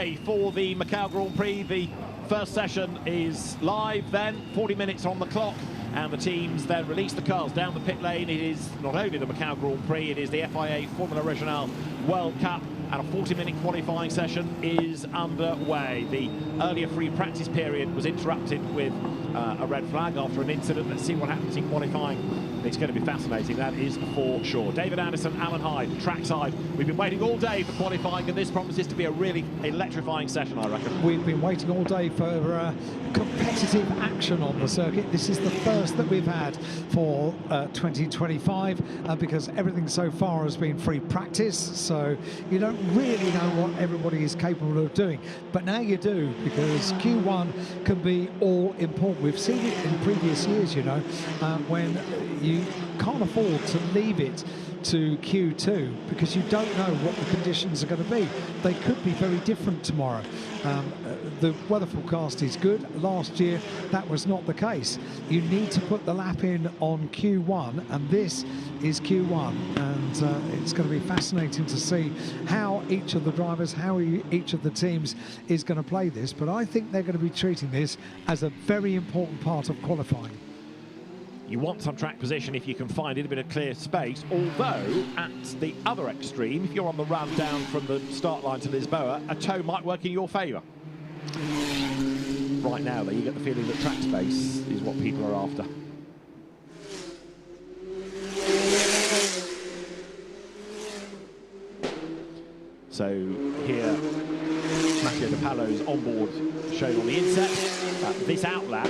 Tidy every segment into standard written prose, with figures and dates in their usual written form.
underway for the Macau Grand Prix. The first session is live then, 40 minutes on the clock, and the teams then release the cars down the pit lane. It is not only the Macau Grand Prix, it is the FIA Formula Regional World Cup, and a 40-minute qualifying session is underway. The earlier free practice period was interrupted with a red flag after an incident. Let's see what happens in qualifying. It's going to be fascinating, that is for sure. David Anderson, Alan Hyde, trackside. We've been waiting all day for qualifying, and this promises to be a really electrifying session, I reckon. We've been waiting all day for competitive action on the circuit. This is the first that we've had for 2025 because everything so far has been free practice, so you don't really know what everybody is capable of doing. But now you do, because Q1 can be all important. We've seen it in previous years, you know, when you can't afford to leave it to Q2 because you don't know what the conditions are going to be. They could be very different tomorrow. The weather forecast is good. Last year that was not the case. You need to put the lap in on Q1, and this is Q1, and it's going to be fascinating to see how each of the drivers, how each of the teams is going to play this, but I think they're going to be treating this as a very important part of qualifying. You want some track position if you can find it, a bit of clear space, although at the other extreme, if you're on the run down from the start line to Lisboa, a toe might work in your favour. Right now, though, you get the feeling that track space is what people are after. So here, Matteo De Pallo's onboard shown on the inset. This outlap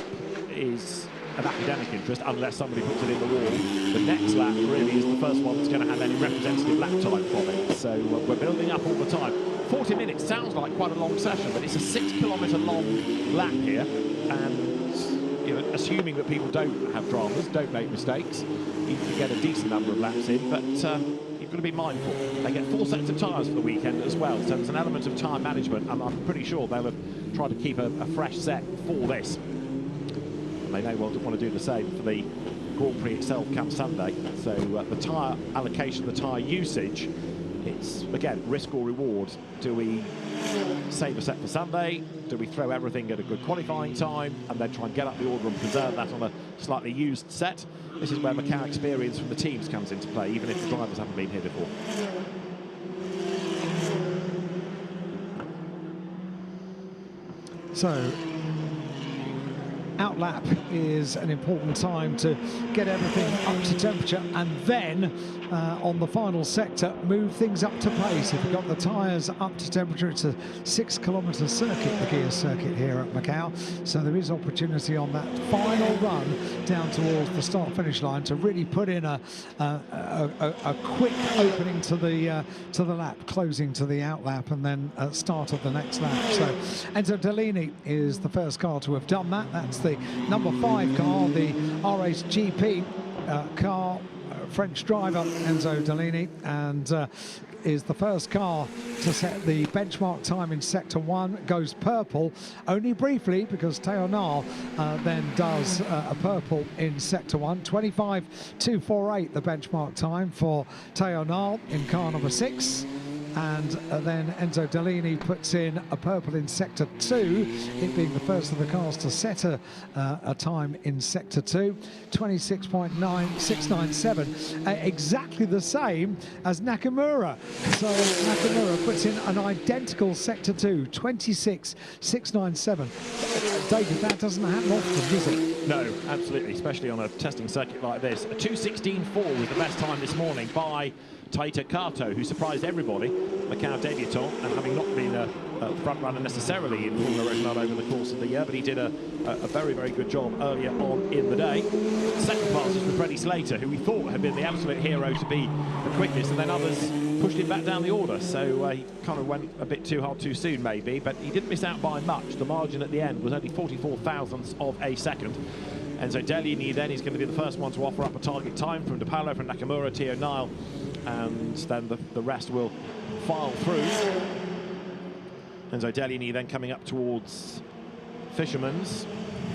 is of academic interest unless somebody puts it in the wall. The next lap really is the first one that's going to have any representative lap time from it. So we're building up all the time. 40 minutes sounds like quite a long session, but it's a 6-kilometre long lap here, and you know, assuming that people don't have dramas, don't make mistakes, you can get a decent number of laps in, but you've got to be mindful. They get 4 sets of tyres for the weekend as well, so there's an element of tyre management, and I'm pretty sure they'll have tried to keep a fresh set for this. They may well want to do the same for the Grand Prix itself come Sunday. So the tyre allocation, the tyre usage, it's, again, risk or reward. Do we save a set for Sunday? Do we throw everything at a good qualifying time and then try and get up the order and preserve that on a slightly used set? This is where Macau experience from the teams comes into play, even if the drivers haven't been here before. So outlap is an important time to get everything up to temperature, and then on the final sector move things up to pace. If you've got the tyres up to temperature, it's a 6-kilometre circuit, the Guia Circuit here at Macau, so there is opportunity on that final run down towards the start-finish line to really put in a quick opening to the lap, closing to the outlap, and then start of the next lap. So Enzo Dellini is the first car to have done that. That's the number 5 car, the RACE GP car, French driver Enzo Dellini, and is the first car to set the benchmark time in Sector 1, goes purple only briefly because Theo Nal then does a purple in Sector 1. 25.248 the benchmark time for Theo Nal in car number 6. And then Enzo Dellini puts in a purple in Sector 2, it being the first of the cars to set a time in Sector 2, 26.9697, exactly the same as Nakamura. So Nakamura puts in an identical Sector 2, 26.697. David, that doesn't happen often, does it? No, absolutely, especially on a testing circuit like this. A 2:16.4 was the best time this morning by Taita Kato, who surprised everybody, Macau debutant, and having not been a front runner necessarily in Formula Regional over the course of the year, but he did a very, very good job earlier on in the day. Second pass was for Freddie Slater, who we thought had been the absolute hero to be the quickest, and then others pushed him back down the order, so he kind of went a bit too hard too soon maybe, but he didn't miss out by much. The margin at the end was only 44 thousandths of a second. Enzo Dellini then is going to be the first one to offer up a target time from De Pallo, from Nakamura, Theo Nal, and then the rest will file through. Enzo Dellini then coming up towards Fisherman's,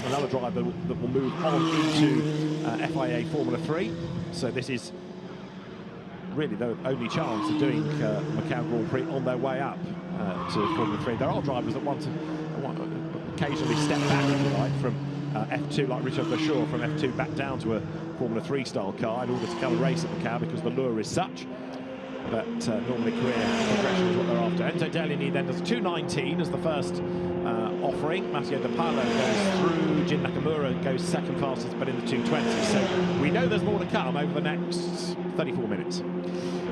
another driver that will move on into FIA Formula 3. So this is really the only chance of doing Macau Grand Prix on their way up to Formula 3. There are drivers that want to occasionally step back, if you like, from F2, like Richard Bashur, from F2 back down to a Formula 3 style car in order to come and race at Macau because the lure is such. But normally career progression is what they're after. Enzo Deligny then does 2:19 as the first offering. Matteo De Paolo goes through. Jin Nakamura goes second fastest, but in the 2:20. So we know there's more to come over the next 34 minutes.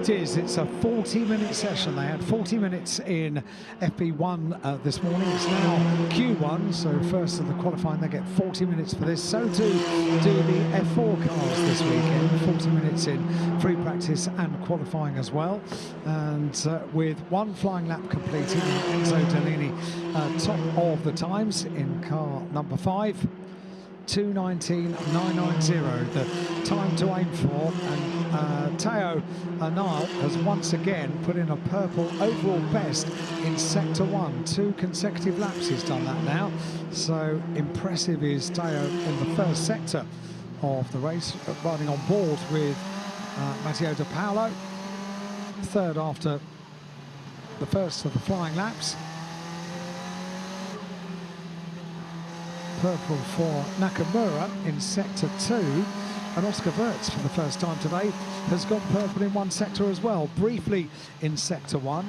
It is. It's a 40-minute session. They had 40 minutes in FP1 this morning. It's now Q1, so first of the qualifying, they get 40 minutes for this. So too do the F4 cars this weekend. 40 minutes in free practice and qualifying as well. And with one flying lap completed, Enzo Deligny top of the times in car number 5. 2:19.990, the time to aim for, and Teo Nile has once again put in a purple overall best in Sector 1. 2 consecutive laps he's done that now, so impressive is Teo in the first sector of the race, riding on board with Matteo De Paolo, third after the first of the flying laps. Purple for Nakamura in Sector 2, and Oscar Wirtz for the first time today has got purple in one sector as well, briefly in Sector 1.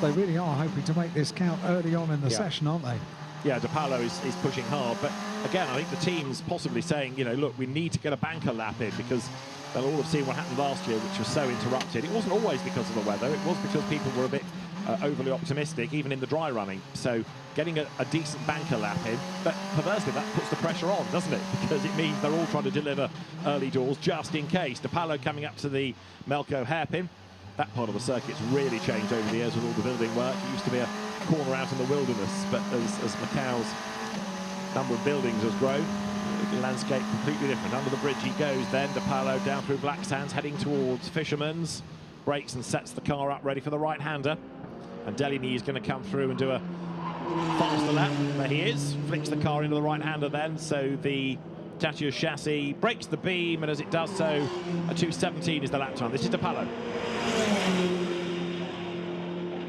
They really are hoping to make this count early on in the session, aren't they? Yeah, De Paolo is pushing hard, but again, I think the team's possibly saying, you know, look, we need to get a banker lap in because they'll all have seen what happened last year, which was so interrupted. It wasn't always because of the weather, it was because people were a bit overly optimistic, even in the dry running. So getting a decent banker lap in, but perversely that puts the pressure on, doesn't it? Because it means they're all trying to deliver early doors just in case. De Paolo coming up to the Melco hairpin. That part of the circuit's really changed over the years with all the building work. It used to be a corner out in the wilderness, but as Macau's number of buildings has grown, the landscape completely different. Under the bridge he goes then, De Paolo down through Black Sands, heading towards Fisherman's. Brakes and sets the car up ready for the right-hander. And Deligny is going to come through and do a faster lap. There he is, flicks the car into the right-hander then, so the Tatius chassis breaks the beam, and as it does so, a 2:17 is the lap time. This is De Paolo.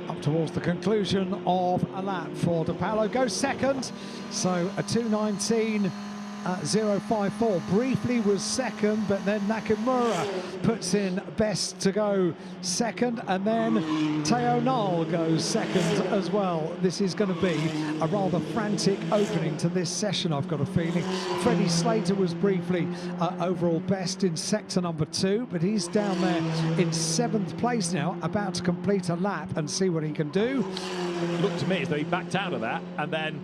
Up towards the conclusion of a lap for De Paolo, goes second, so a 2:19.054, briefly was second, but then Nakamura puts in best to go second, and then Teo Nile goes second as well. This is going to be a rather frantic opening to this session, I've got a feeling. Freddie Slater was briefly overall best in sector number 2, but he's down there in 7th place now, about to complete a lap and see what he can do. It looked to me as though he backed out of that and then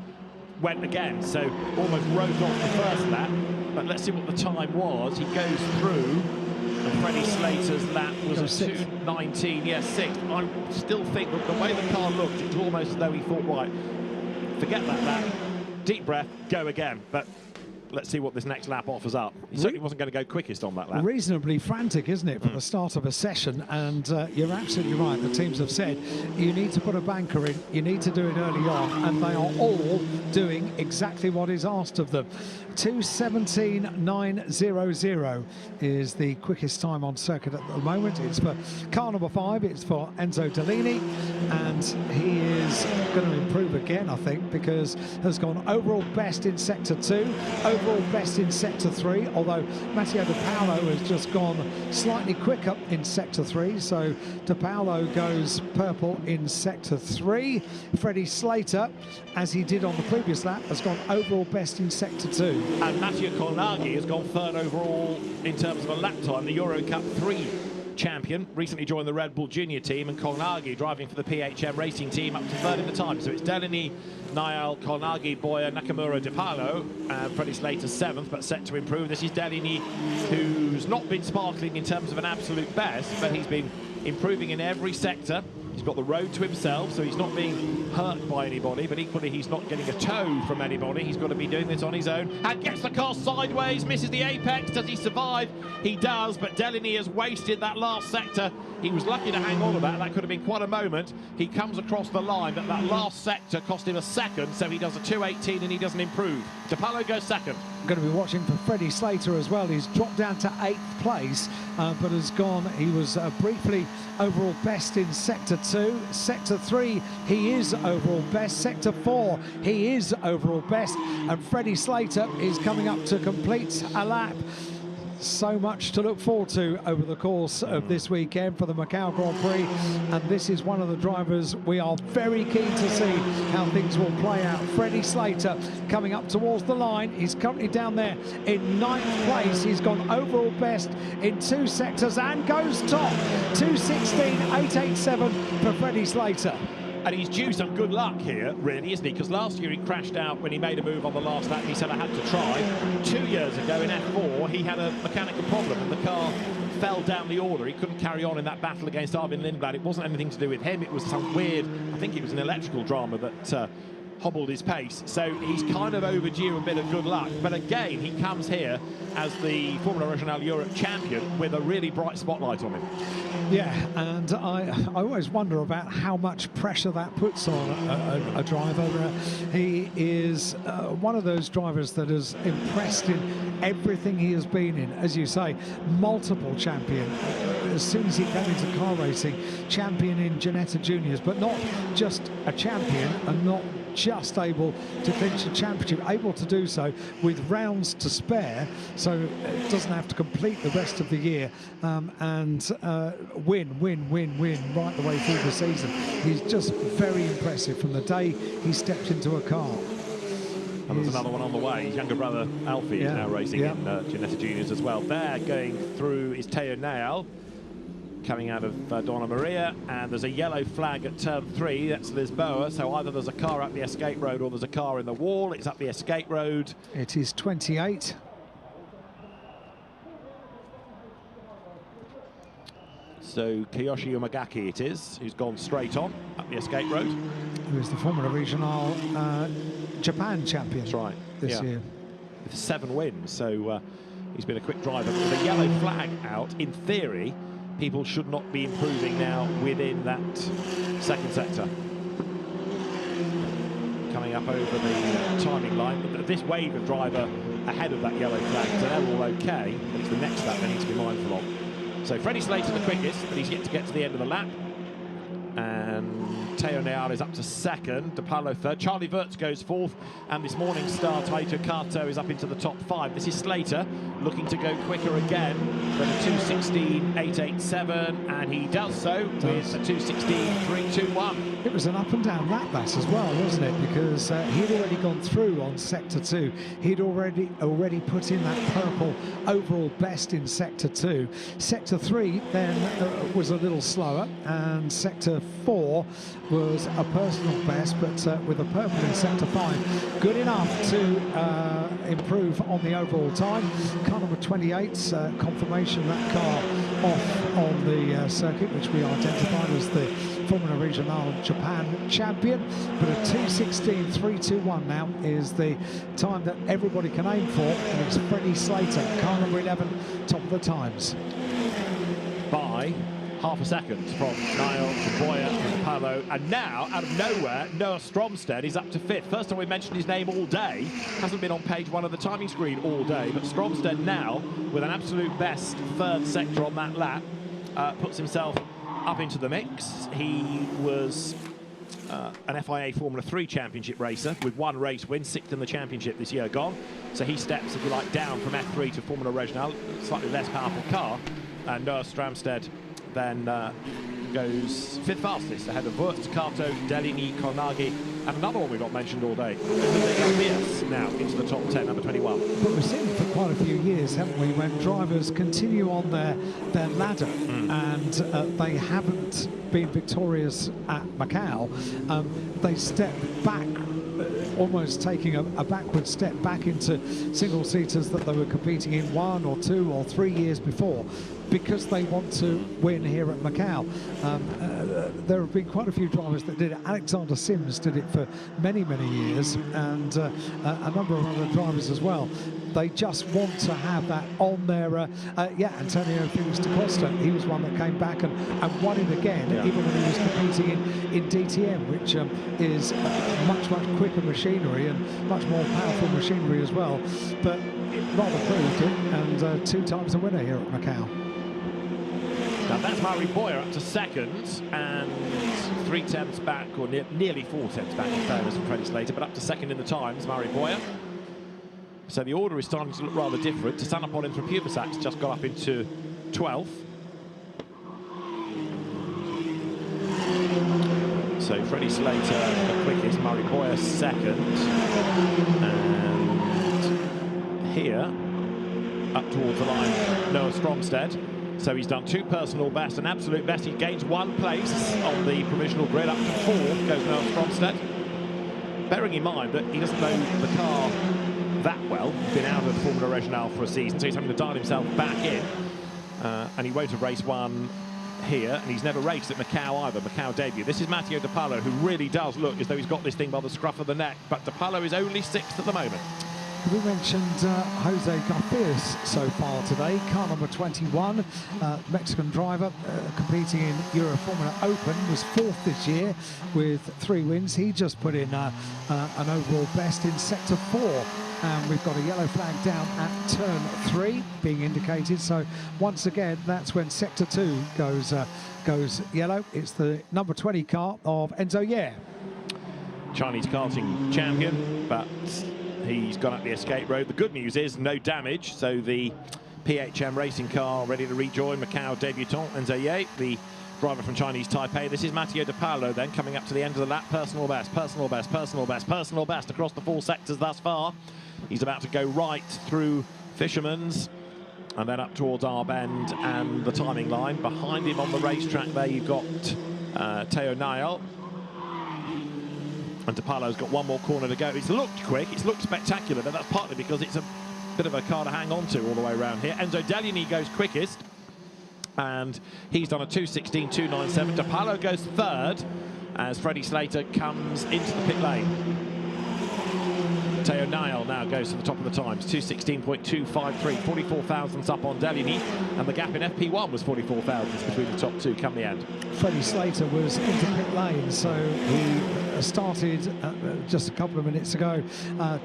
went again, so almost wrote off the first lap, but let's see what the time was. He goes through, and Freddie Slater's lap was a 2:19, yes, 6th. I still think that the way the car looked, it was almost as though he thought, right, forget that lap, deep breath, go again. But let's see what this next lap offers up. He certainly wasn't going to go quickest on that lap. Reasonably frantic, isn't it, for the start of a session? And you're absolutely right. The teams have said you need to put a banker in, you need to do it early on, and they are all doing exactly what is asked of them. 2:17.900 is the quickest time on circuit at the moment. It's for car number 5, it's for Enzo Deligny, and he is going to improve again, I think, because has gone overall best in sector 2, overall best in sector 3, although Matteo De Paolo has just gone slightly quicker in sector 3, so De Paolo goes purple in sector 3. Freddie Slater, as he did on the previous lap, has gone overall best in sector 2. And Mathieu Colnaghi has gone third overall in terms of a lap time, the Euro Cup 3 champion, recently joined the Red Bull Junior team, and Colnaghi driving for the PHM Racing team up to third in the time. So it's Deligny, Niall, Colnaghi, Boyer, Nakamura, De Paolo, and Freddie Slater 7th, but set to improve. This is Deligny, who's not been sparkling in terms of an absolute best, but he's been improving in every sector. He's got the road to himself, so he's not being hurt by anybody, but equally he's not getting a tow from anybody. He's got to be doing this on his own, and gets the car sideways, misses the apex. Does he survive? He does, but Deligny has wasted that last sector. He was lucky to hang on to that. That could have been quite a moment. He comes across the line, but that last sector cost him a second, so he does a 2:18 and he doesn't improve. De Paolo goes second. going to be watching for Freddie Slater as well. He's dropped down to 8th place, but has gone. He was briefly overall best in Sector 2. Sector 3, he is overall best. Sector 4, he is overall best. And Freddie Slater is coming up to complete a lap. So much to look forward to over the course of this weekend for the Macau Grand Prix, and this is one of the drivers we are very keen to see how things will play out. Freddie Slater coming up towards the line. He's currently down there in 9th place. He's gone overall best in 2 sectors and goes top. 2:16.887 for Freddie Slater. And he's due some good luck here, really, isn't he? Because last year he crashed out when he made a move on the last lap and he said, I had to try. 2 years ago in F4, he had a mechanical problem and the car fell down the order. He couldn't carry on in that battle against Arvin Lindblad. It wasn't anything to do with him. It was some weird, I think it was an electrical drama that hobbled his pace. So he's kind of overdue a bit of good luck. But again, he comes here as the Formula Regional Europe champion with a really bright spotlight on him. Yeah, and I always wonder about how much pressure that puts on a driver. He is one of those drivers that has impressed in everything he has been in. As you say, multiple champion. As soon as he came into car racing, champion in Ginetta Juniors, but not just a champion and not just able to clinch a championship, able to do so with rounds to spare, so it doesn't have to complete the rest of the year and win right the way through the season. He's just very impressive from the day he stepped into a car. And there's another one on the way. His younger brother Alfie is now racing in Ginetta Juniors as well. There, going through is Teo Nail, coming out of Donna Maria, and there's a yellow flag at turn 3. That's Lisboa, so either there's a car up the escape road or there's a car in the wall. It's up the escape road. It is 28. So Kiyoshi Umagaki it is, who's gone straight on up the escape road. Who is the Formula Regional Japan champion. That's right. This year. With 7 wins, so he's been a quick driver. With a yellow flag out, in theory, people should not be improving now within that second sector. Coming up over the timing line. But this wave of driver ahead of that yellow flag, so they're all okay, but it's the next lap they need to be mindful of. So Freddie Slater the quickest, but he's yet to get to the end of the lap. And Teo Neal is up to 2nd, De Paulo 3rd, Charlie Wirtz goes 4th, and this morning star Taito Kato is up into the top 5. This is Slater looking to go quicker again than a 2:16.887, and he does so with a 2:16.321. It was an up and down lap that as well, wasn't it? Because he'd already gone through on Sector 2. He'd already put in that purple overall best in Sector 2. Sector 3 then was a little slower, and Sector 4 was a personal best, but with a purple in Sector 5, good enough to improve on the overall time. Car number 28, confirmation that car off on the circuit, which we identified as the Formula Regional Japan champion, but a 2:16.321 now is the time that everybody can aim for, and it's Freddie Slater, car number 11, top of the times. By half a second from Niall to Boyer to Paolo, and now, out of nowhere, Noah Stromstead is up to 5th. First time we mentioned his name all day. Hasn't been on page 1 of the timing screen all day, but Stromstead now, with an absolute best 3rd sector on that lap, puts himself up into the mix. He was an FIA Formula 3 championship racer with 1 race win, 6th in the championship this year gone. So he steps, if you like, down from F3 to Formula Regional, slightly less powerful car. And Noah Stromstead then goes 5th fastest ahead of Wirtz, Kato, Delini, Konagi, and another one we've not mentioned all day, now into the top 10, number 21. But we've seen it for quite a few years, haven't we, when drivers continue on their ladder and they haven't been victorious at Macau, they step back, almost taking a backward step back into single-seaters that they were competing in 1 or 2 or 3 years before. because they want to win here at Macau. There have been quite a few drivers that did it. Alexander Sims did it for many, many years, and a number of other drivers as well. They just want to have that on their, Antonio Felix da Costa, he was one that came back and won it again, even when he was competing in DTM, which is much, much quicker machinery and much more powerful machinery as well. But it rather proved it, and 2 times a winner here at Macau. Now that's Mari Boyer up to second, and 3 tenths back, or nearly 4 tenths back in fairness from Freddie Slater, but up to second in the times, Mari Boyer. So the order is starting to look rather different. Tasanapolin from Pubersac's just got up into 12th. So Freddie Slater the quickest, Mari Boyer second. And here, up towards the line, Noah Stromstead. So he's done 2 personal best, an absolute best. He gains 1 place on the provisional grid. Up to 4th goes Noah Stromstead. Bearing in mind that he doesn't know the car that well, been out of Formula Regional for a season, so he's having to dial himself back in, and he won't have raced one here, and he's never raced at Macau either, Macau debut. This is Matteo De Palo, who really does look as though he's got this thing by the scruff of the neck, but De Palo is only 6th at the moment. We mentioned Jose Garfias so far today, car number 21, Mexican driver, competing in Euro Formula Open, was 4th this year with 3 wins. He just put in an overall best in Sector 4. And we've got a yellow flag down at turn 3 being indicated. So once again, that's when Sector 2 goes yellow. It's the number 20 car of Enzo Ye. Chinese karting champion, but he's gone up the escape road. The good news is no damage, so the PHM racing car ready to rejoin Macau debutant Enzo Ye, the driver from Chinese Taipei. This is Matteo De Palo then coming up to the end of the lap. Personal best, personal best, personal best, personal best across the 4 sectors thus far. He's about to go right through Fisherman's and then up towards Arbend and the timing line. Behind him on the racetrack there you've got Teo Niel. And De Palo's got 1 more corner to go. It's looked quick, it's looked spectacular, but that's partly because it's a bit of a car to hang on to all the way around here. Enzo Deliani goes quickest, and he's done a 2:16.297. De Palo goes 3rd as Freddie Slater comes into the pit lane. Teo Niel now goes to the top of the times, 2:16.253, 44 thousandths up on Deliani, and the gap in FP1 was 44 thousandths between the top 2 come the end. Freddie Slater was into pit lane, so he started just a couple of minutes ago.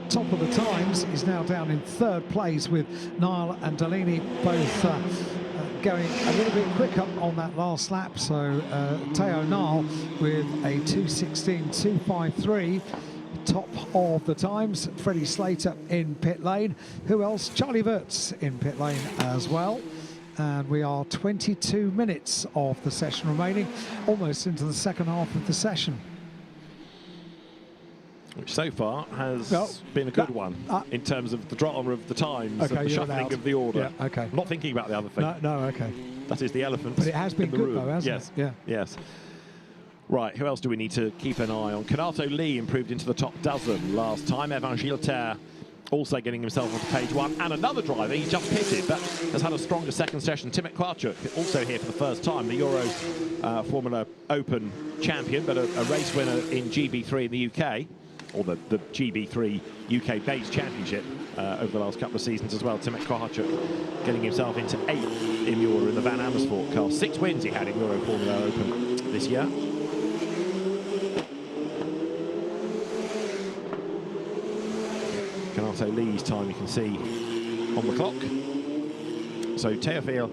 Top of the times, is now down in 3rd place with Niel and Deliani both going a little bit quicker on that last lap. So Teo Niel with a 2:16.253. Top of the times. Freddie Slater in pit lane. Who else? Charlie Wirtz in pit lane as well. And we are 22 minutes of the session remaining, almost into the second half of the session. Which so far has been a good one in terms of the drama of the times, and the shuffling of the order. Yeah, okay. I'm not thinking about the other thing. No, okay. That is the elephant. But it has been good though, hasn't it? Yeah. Yes. Right, who else do we need to keep an eye on? Kanato Lee improved into the top dozen last time. Evan Gilter also getting himself onto page 1. And another driver, he just pitted, but has had a stronger second session. Timothy Kwarchuk, also here for the first time. The Euro Formula Open champion, but a race winner in GB3 in the UK, or the GB3 UK-based championship over the last couple of seasons as well. Timothy Kwarchuk getting himself into 8th in Euro in the Van Amersfoort car. 6 wins he had in Euro Formula Open this year. Kanato Lee's time you can see on the clock. So Teofil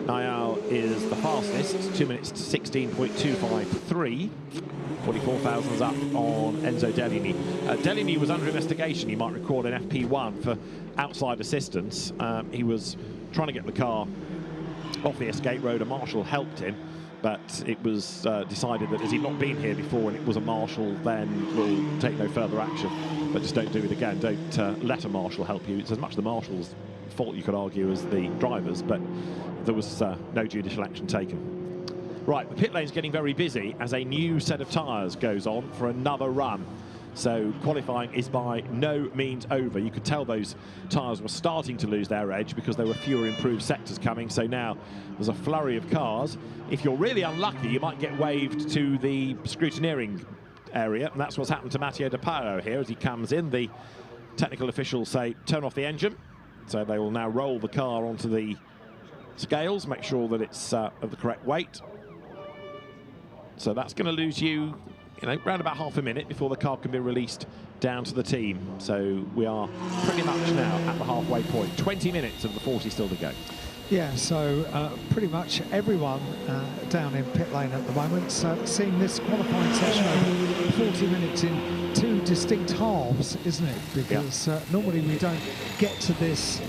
Nial is the fastest, 2 minutes to 16.253. 44 thousandths up on Enzo Deliani. Deliani was under investigation, you might recall, in FP1 for outside assistance. He was trying to get the car off the escape road. A marshal helped him, but it was decided that as he'd not been here before and it was a marshal, then we'll take no further action. But just don't do it again. Don't let a marshal help you. It's as much the marshal's fault, you could argue, as the driver's, but there was no judicial action taken. Right, the pit lane's getting very busy as a new set of tyres goes on for another run. So qualifying is by no means over. You could tell those tyres were starting to lose their edge because there were fewer improved sectors coming. So now there's a flurry of cars. If you're really unlucky, you might get waved to the scrutineering area, and that's what's happened to Matteo De Paolo here as he comes in. The technical officials say turn off the engine, so they will now roll the car onto the scales, make sure that it's of the correct weight. So that's going to lose you, around about half a minute before the car can be released down to the team. So we are pretty much now at the halfway point. 20 minutes of the 40 still to go. Yeah, so pretty much everyone down in pit lane at the moment, seeing this qualifying session over 40 minutes in two distinct halves, isn't it? Because normally we don't get to this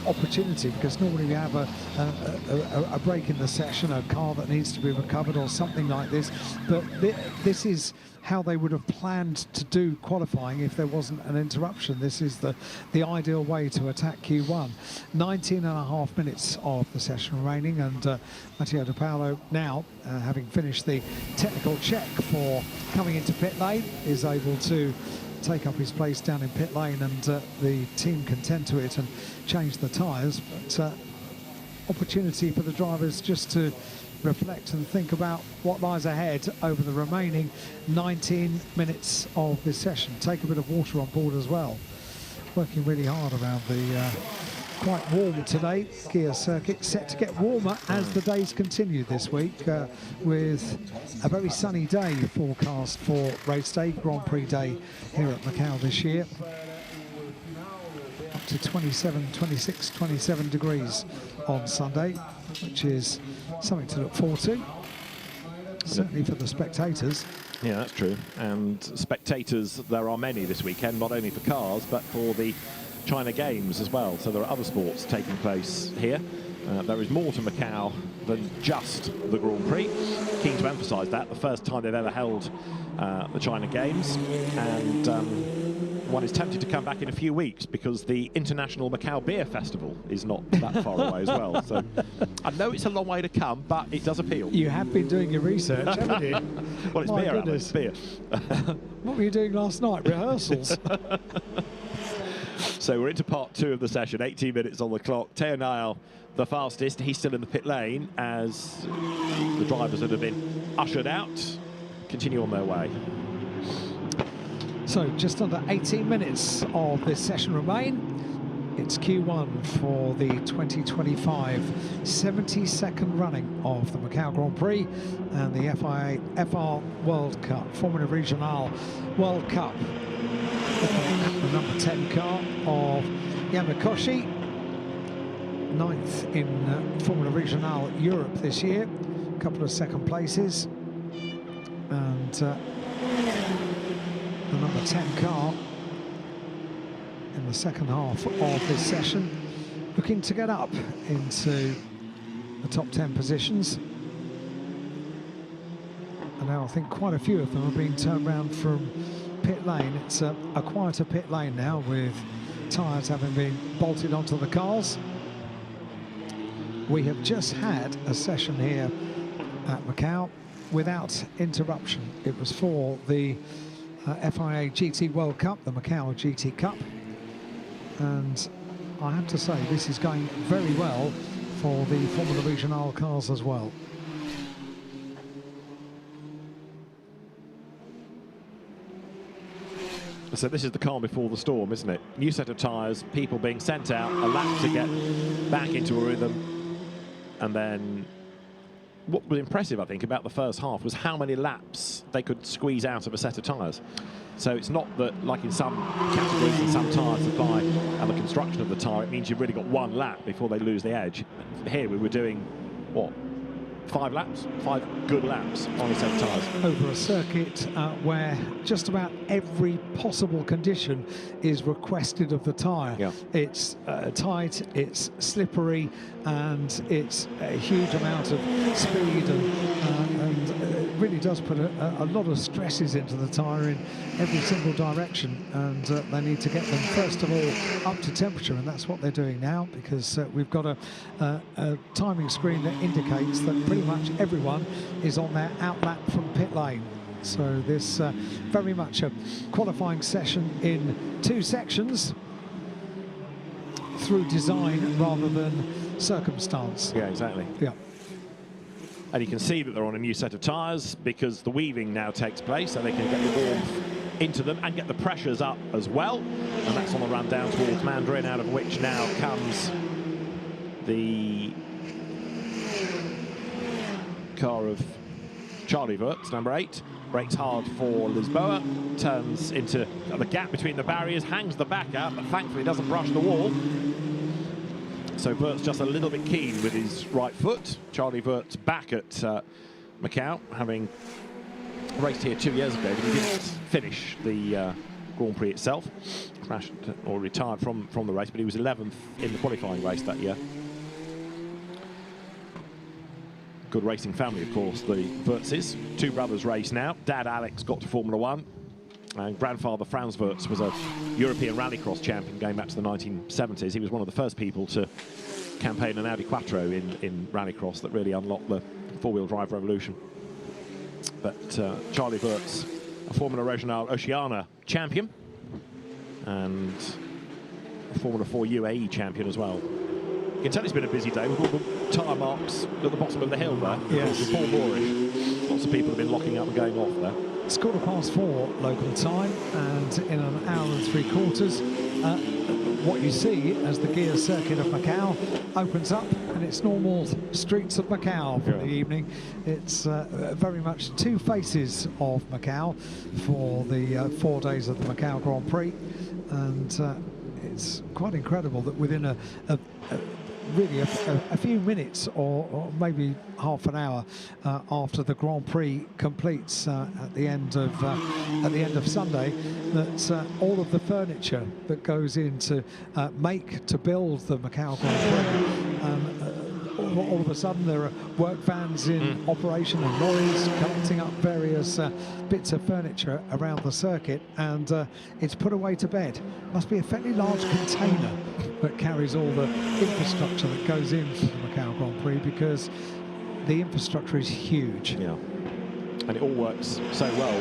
opportunity, because normally we have a break in the session, a car that needs to be recovered or something like this. But this is how they would have planned to do qualifying if there wasn't an interruption. This is the ideal way to attack Q1. 19.5 minutes of the session remaining, and Matteo De Paolo now, having finished the technical check for coming into pit lane, is able to take up his place down in pit lane, and the team can tend to it and change the tyres. But opportunity for the drivers just to reflect and think about what lies ahead over the remaining 19 minutes of this session. Take a bit of water on board as well. Working really hard around the quite warm today Guia Circuit, set to get warmer as the days continue this week, with a very sunny day forecast for race day, Grand Prix day here at Macau this year. Up to 27, 26, 27 degrees on Sunday, which is something to look forward to, certainly for the spectators. Yeah, that's true. And spectators, there are many this weekend, not only for cars, but for the China Games as well. So there are other sports taking place here. There is more to Macau than just the Grand Prix. Keen to emphasise that, the first time they've ever held the China Games. And one is tempted to come back in a few weeks because the International Macau Beer Festival is not that far away as well. So I know it's a long way to come, but it does appeal. You have been doing your research, haven't you? Well, it's My beer, goodness. Alan, it's beer. What were you doing last night? Rehearsals? So we're into part two of the session, 18 minutes on the clock. Teo Niall, the fastest. He's still in the pit lane as the drivers that have been ushered out continue on their way. So just under 18 minutes of this session remain. It's Q1 for the 2025 72nd running of the Macau Grand Prix and the FIA FR World Cup, Formula Regional World Cup. The number 10 car of Yamakoshi, 9th in Formula Regional Europe this year, a couple of second places, and the number 10 car in the second half of this session, looking to get up into the top 10 positions. And now I think quite a few of them are being turned around from pit lane. It's a quieter pit lane now, with tyres having been bolted onto the cars. We have just had a session here at Macau without interruption. It was for the FIA GT World Cup, the Macau GT Cup, and I have to say this is going very well for the Formula Regional cars as well. So this is the calm before the storm, isn't it? New set of tyres, people being sent out, a lap to get back into a rhythm. And then what was impressive, I think, about the first half was how many laps they could squeeze out of a set of tyres. So it's not that, like in some categories and some tyre supply and the construction of the tyre, it means you've really got one lap before they lose the edge. Here we were doing, what, 5 laps? 5 good laps on a set of tyres. Over a circuit where just about every possible condition is requested of the tyre. Yeah. It's tight, it's slippery, and it's a huge amount of speed, and it really does put a lot of stresses into the tyre in every single direction, and they need to get them first of all up to temperature, and that's what they're doing now, because we've got a timing screen that indicates that pretty much everyone is on their outlap from pit lane. So this very much a qualifying session in 2 sections through design rather than circumstance. Yeah, exactly. Yeah. And you can see that they're on a new set of tyres because the weaving now takes place, so they can get the warmth into them and get the pressures up as well. And that's on the run down towards Mandarin, out of which now comes the car of Charlie Wirtz, number 8. Brakes hard for Lisboa, turns into the gap between the barriers, hangs the back out, but thankfully doesn't brush the wall. So Wirtz just a little bit keen with his right foot. Charlie Wirtz back at Macau, having raced here 2 years ago, but he didn't finish the Grand Prix itself. Crashed or retired from the race, but he was 11th in the qualifying race that year. Good racing family, of course, the Wirtzes. 2 brothers race now. Dad Alex got to Formula 1, and grandfather Franz Wirtz was a European rallycross champion going back to the 1970s. He was one of the first people to campaign an Audi Quattro in rallycross that really unlocked the four-wheel drive revolution. But Charlie Wirtz, a Formula Regional Oceania champion, and a Formula 4 UAE champion as well. You can tell it's been a busy day with all the tyre marks at the bottom of the hill there. Yes. It's Paul Moorish. Lots of people have been locking up and going off there. It's 4:15 local time, and in an hour and 3/4, what you see as the Guia Circuit of Macau opens up, and it's normal streets of Macau for the evening. It's very much 2 faces of Macau for the 4 days of the Macau Grand Prix, and it's quite incredible that within really a few minutes or maybe half an hour after the Grand Prix completes at the end of Sunday, that all of the furniture that goes in to build the Macau Grand Prix, all of a sudden there are work vans in operation and lorries collecting up various bits of furniture around the circuit, and it's put away to bed. Must be a fairly large container that carries all the infrastructure that goes into the Macau Grand Prix, because the infrastructure is huge. Yeah, and it all works so well.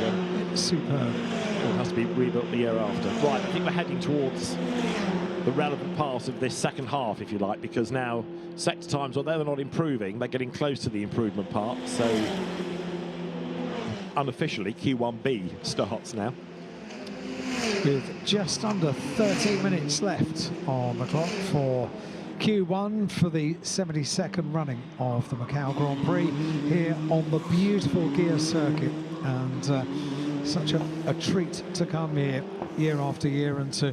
It's superb. It has to be rebuilt the year after. Right, I think we're heading towards the relevant part of this second half, if you like, because now sector times, although they're not improving, they're getting close to the improvement part. So unofficially, Q1B starts now. With just under 13 minutes left on the clock for Q1 for the 72nd running of the Macau Grand Prix here on the beautiful Guia Circuit, and such a treat to come here year after year and to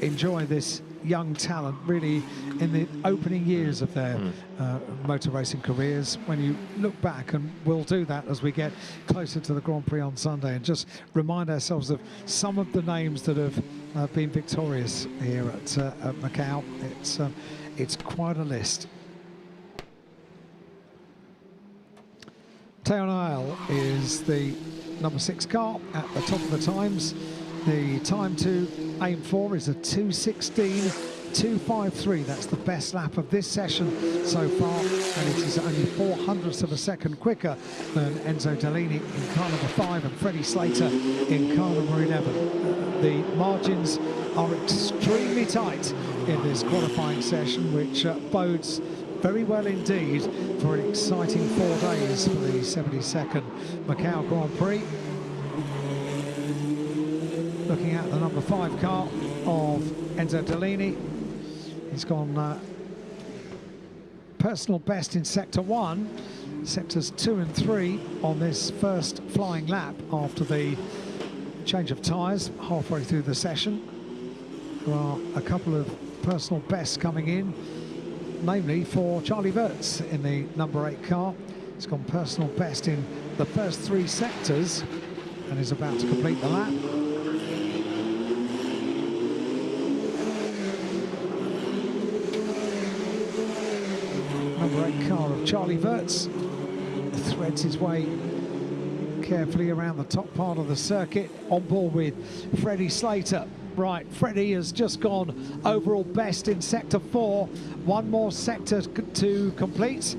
enjoy this young talent really in the opening years of their motor racing careers. When you look back, and we'll do that as we get closer to the Grand Prix on Sunday, and just remind ourselves of some of the names that have been victorious here at Macau. It's quite a list. Teonile is the number 6 car at the top of the times. The time to aim for is a 2:16.253. That's the best lap of this session so far, and it is only 0.04 of a second quicker than Enzo Dellini in car number 5 and Freddie Slater in car number 11. The margins are extremely tight in this qualifying session, which bodes very well indeed for an exciting 4 days for the 72nd Macau Grand Prix. Looking at the number 5 car of Enzo Dellini, he's gone personal best in sector 1, sectors 2 and 3 on this first flying lap after the change of tyres halfway through the session. There are a couple of personal bests coming in, namely for Charlie Wirtz in the number 8 car. He's gone personal best in the first 3 sectors and is about to complete the lap. Number 8 car of Charlie Wirtz threads his way carefully around the top part of the circuit, on board with Freddie Slater. Right, Freddie has just gone overall best in sector 4. One more sector to complete,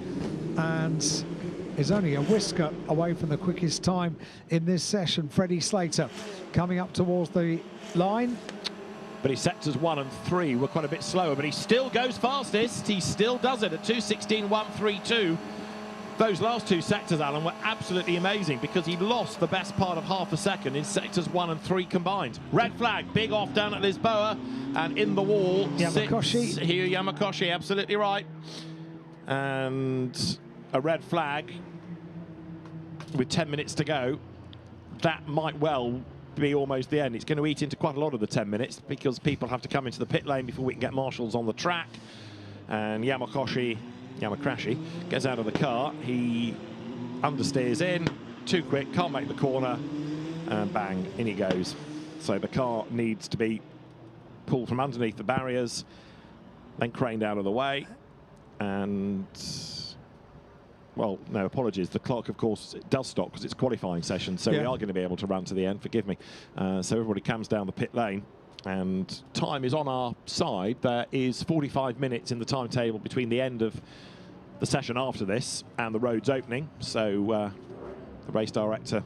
and is only a whisker away from the quickest time in this session. Freddie Slater coming up towards the line. But his sectors 1 and 3 were quite a bit slower, but he still goes fastest. He still does it at 2:16.132. Those last 2 sectors, Alan, were absolutely amazing because he lost the best part of half a second in sectors 1 and 3 combined. Red flag, big off down at Lisboa, and in the wall, Yamakoshi. Here, Yamakoshi, absolutely right. And a red flag with 10 minutes to go. That might well be almost the end. It's going to eat into quite a lot of the 10 minutes because people have to come into the pit lane before we can get marshals on the track. And Yamakoshi gets out of the car. He understeers in, too quick, can't make the corner, and bang, in he goes. So the car needs to be pulled from underneath the barriers, then craned out of the way. And, well, no, apologies. The clock, of course, it does stop because it's a qualifying session, so we are going to be able to run to the end, forgive me. So everybody comes down the pit lane. And time is on our side. There is 45 minutes in the timetable between the end of the session after this and the roads opening. So the race director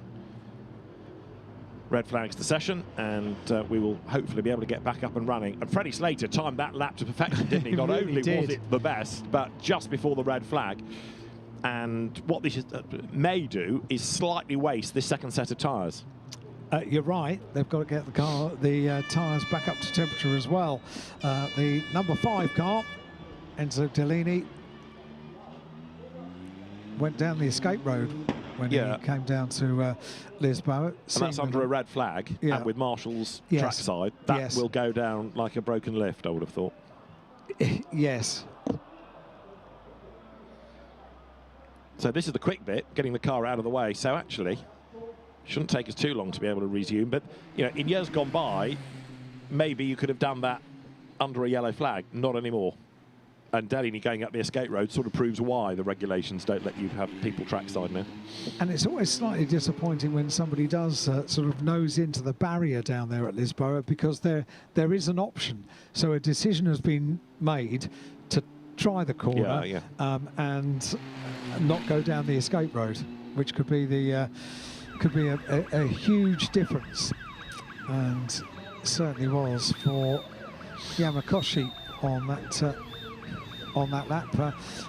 red flags the session, and we will hopefully be able to get back up and running. And Freddie Slater timed that lap to perfection, didn't he? Not really only did. was it the best, but just before the red flag. And what this may do is slightly waste this second set of tyres. You're right. They've got to get the tyres back up to temperature as well. The number 5 car, Enzo Dellini, went down the escape road when he came down to Lisboa. And that's under a red flag, and with marshals trackside, that will go down like a broken lift, I would have thought. Yes. So this is the quick bit, getting the car out of the way. So actually, shouldn't take us too long to be able to resume. But, you know, in years gone by, maybe you could have done that under a yellow flag. Not anymore. And Dellini going up the escape road sort of proves why the regulations don't let you have people trackside now. And it's always slightly disappointing when somebody does sort of nose into the barrier down there at Lisboa, because there is an option. So a decision has been made to try the corner and not go down the escape road, which could be the a huge difference, and certainly was for Yamakoshi on that lap.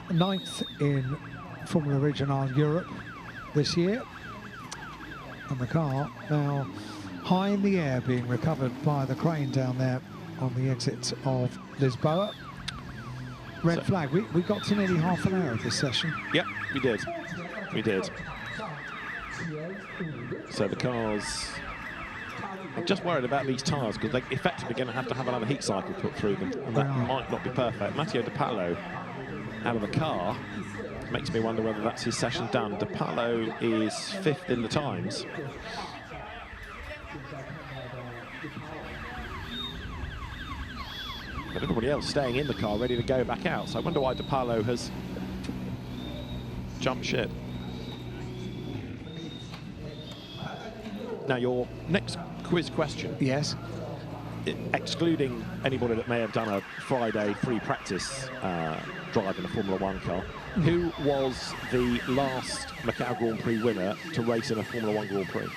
9th in Formula Regional Europe this year, and the car now high in the air, being recovered by the crane down there on the exit of Lisboa. Red flag. We got to nearly half an hour of this session. Yep, we did. We did. So the cars, I'm just worried about these tyres because they're effectively going to have another heat cycle put through them, and that might not be perfect. Matteo De Palo out of the car makes me wonder whether that's his session done. De Palo is 5th in the times. But everybody else staying in the car, ready to go back out. So I wonder why De Palo has jumped ship. Now, your next quiz question. Yes. Excluding anybody that may have done a Friday free practice drive in a Formula 1 car, who was the last Macau Grand Prix winner to race in a Formula 1 Grand Prix?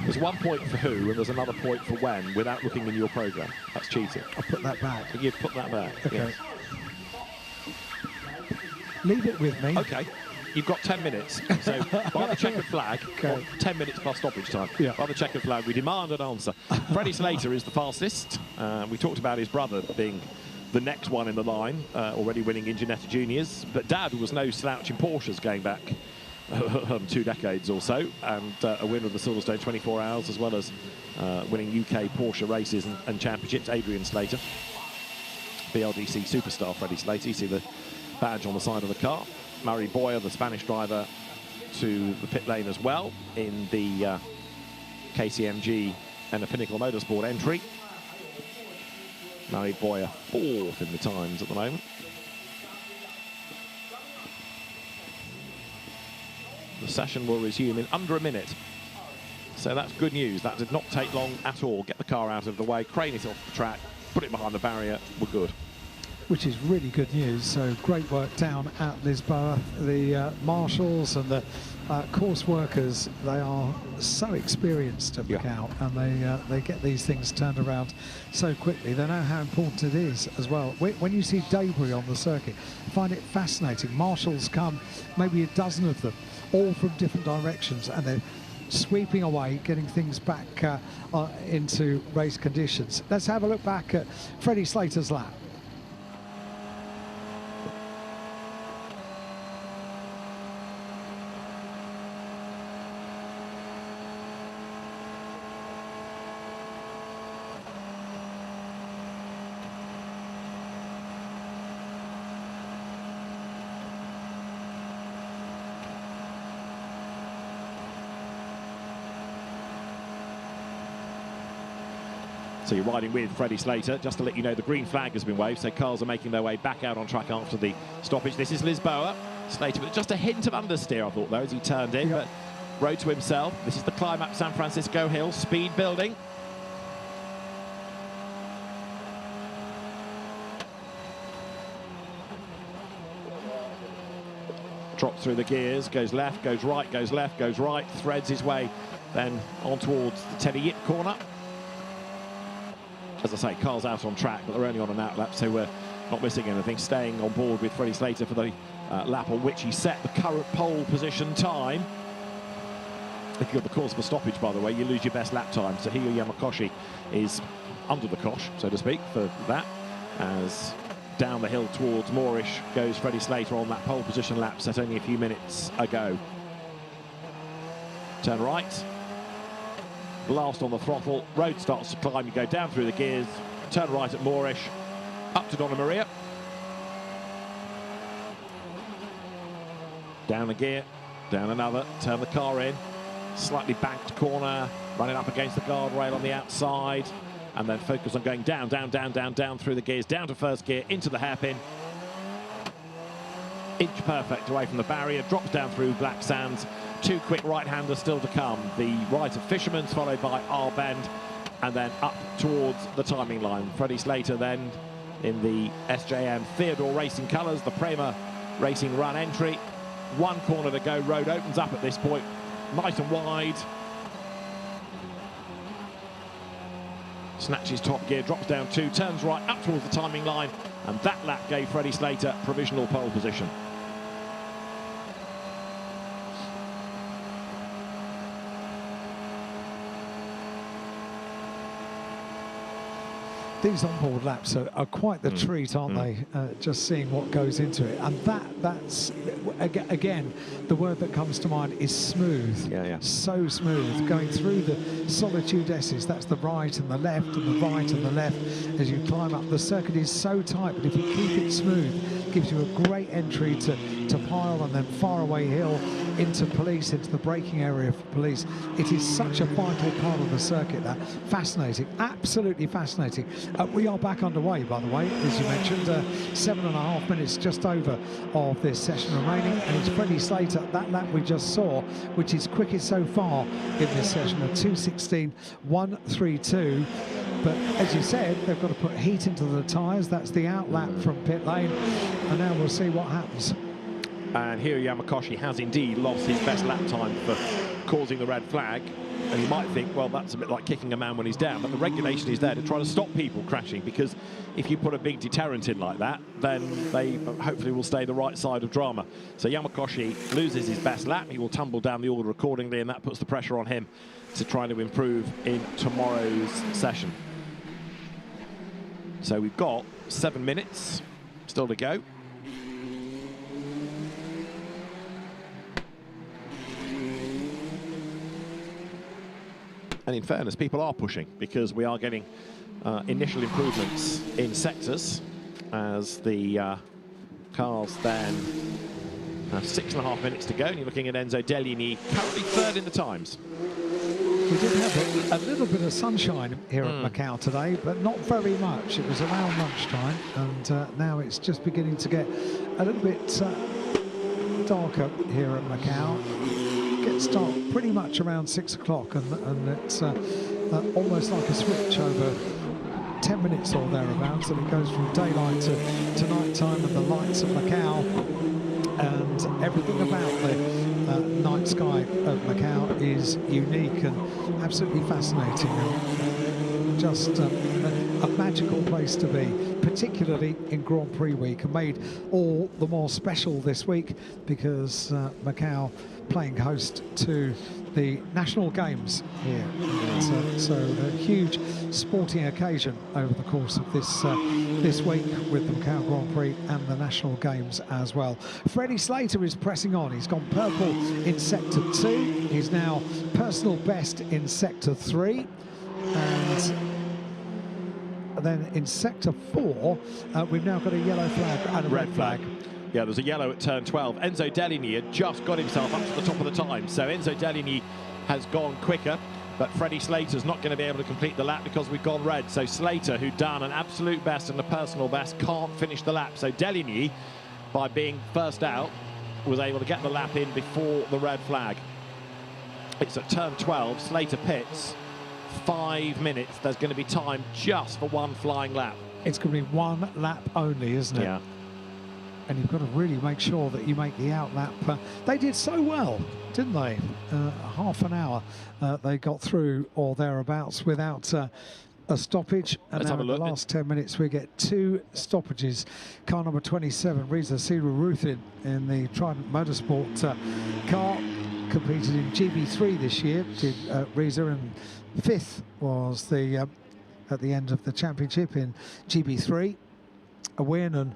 There's 1 point for who, and there's another point for when, without looking in your programme. That's cheating. I'll put that back. You've put that back. Okay. Yes. Leave it with me. Okay. You've got 10 minutes. So by the checkered flag, 10 minutes plus stoppage time. By the checkered flag, we demand an answer. Freddie Slater is the fastest. We talked about his brother being the next one in the line, already winning in Ginetta Juniors. But Dad was no slouch in Porsches going back 2 decades or so, and a winner of the Silverstone 24 Hours, as well as winning UK Porsche races and championships. Adrian Slater, BLDC superstar Freddie Slater. You see the badge on the side of the car. Murray Boyer, the Spanish driver, to the pit lane as well in the KCMG and the Pinnacle Motorsport entry. Murray Boyer 4th in the times at the moment. The session will resume in under a minute. So that's good news. That did not take long at all. Get the car out of the way, crane it off the track, put it behind the barrier, we're good. which is really good news. So great work down at Lisboa. The marshals and the course workers, they are so experienced at Macau, and they get these things turned around so quickly. They know how important it is as well. When you see debris on the circuit, I find it fascinating. Marshals come, maybe a dozen of them, all from different directions, and they're sweeping away, getting things back into race conditions. Let's have a look back at Freddie Slater's lap. So you're riding with Freddie Slater. Just to let you know, the green flag has been waved, so cars are making their way back out on track after the stoppage. This is Lisboa. Slater with just a hint of understeer, I thought, though, as he turned in, but rode to himself. This is the climb up San Francisco Hill, speed building. Drops through the gears, goes left, goes right, goes left, goes right, threads his way then on towards the Teddy Yip corner. As I say, cars out on track, but they're only on an out lap, so we're not missing anything. Staying on board with Freddie Slater for the lap on which he set the current pole position time. If you're the cause of a stoppage, by the way, you lose your best lap time. So Hiro Yamakoshi is under the cosh, so to speak, for that. As down the hill towards Moorish goes Freddie Slater on that pole position lap set only a few minutes ago. Turn right. Blast on the throttle, road starts to climb, you go down through the gears, turn right at Moorish, up to Donna Maria. Down a gear, down another, turn the car in, slightly banked corner, running up against the guardrail on the outside, and then focus on going down, down, down, down, down through the gears, down to first gear, into the hairpin. Inch perfect away from the barrier, drops down through black sands. Two quick right-handers still to come. The right of Fisherman's, followed by R-Bend, and then up towards the timing line. Freddie Slater then in the SJM Theodore Racing colours, the Prema Racing Run entry. One corner to go, road opens up at this point, nice and wide. Snatches top gear, drops down two, turns right, up towards the timing line, and that lap gave Freddie Slater provisional pole position. These onboard laps are quite the treat, aren't they? Just seeing what goes into it. And that's, again, the word that comes to mind is smooth. Yeah. So smooth. Going through the Solitude S's, that's the right and the left and the right and the left as you climb up. The circuit is so tight, but if you keep it smooth, it gives you a great entry to Pile and then far away hill into police, into the braking area for police. It is such a vital part of the circuit, that. Fascinating, absolutely fascinating. We are back underway, by the way, as you mentioned. 7.5 minutes just over of this session remaining, and it's Freddie Slater, that lap we just saw, which is quickest so far in this session, at 2:16.132. But as you said, they've got to put heat into the tyres. That's the out lap from pit lane, and now we'll see what happens. And Hiro Yamakoshi has indeed lost his best lap time for causing the red flag. And you might think, well, that's a bit like kicking a man when he's down, but the regulation is there to try to stop people crashing, because if you put a big deterrent in like that, then they hopefully will stay the right side of drama. So Yamakoshi loses his best lap. He will tumble down the order accordingly, and that puts the pressure on him to try to improve in tomorrow's session. So we've got 7 minutes still to go. And in fairness, people are pushing, because we are getting initial improvements in sectors as the cars then have 6.5 minutes to go. And you're looking at Enzo Deligny, currently third in the times. We did have a little bit of sunshine here at Macau today, but not very much. It was around lunchtime, and now it's just beginning to get a little bit darker here at Macau. Gets dark pretty much around 6 o'clock, and it's almost like a switch over 10 minutes or thereabouts, and it goes from daylight to night time, and the lights of Macau and everything about the night sky of Macau is unique and absolutely fascinating, and just a magical place to be, particularly in Grand Prix week, and made all the more special this week because Macau playing host to the national games here. So a huge sporting occasion over the course of this week with the Macau Grand Prix and the national games as well. Freddie Slater is pressing on. He's gone purple in sector 2. He's now personal best in sector 3, and then in sector 4 we've now got a yellow flag and a red flag. Yeah, there's a yellow at turn 12. Enzo Deligny had just got himself up to the top of the time, so Enzo Deligny has gone quicker, but Freddie Slater's not going to be able to complete the lap because we've gone red. So Slater, who'd done an absolute best and a personal best, can't finish the lap. So Deligny, by being first out, was able to get the lap in before the red flag. It's at turn 12, Slater pits, 5 minutes. There's going to be time just for one flying lap. It's going to be one lap only, isn't it? Yeah. And you've got to really make sure that you make the out lap. They did so well, didn't they? Half an hour they got through or thereabouts without a stoppage. And Let's now have a in look. the last 10 minutes we get 2 stoppages. Car number 27, Reza Siru-Ruthin in the Trident Motorsport car, competed in GB3 this year, did Reza, and 5th was the at the end of the championship in GB3. A win and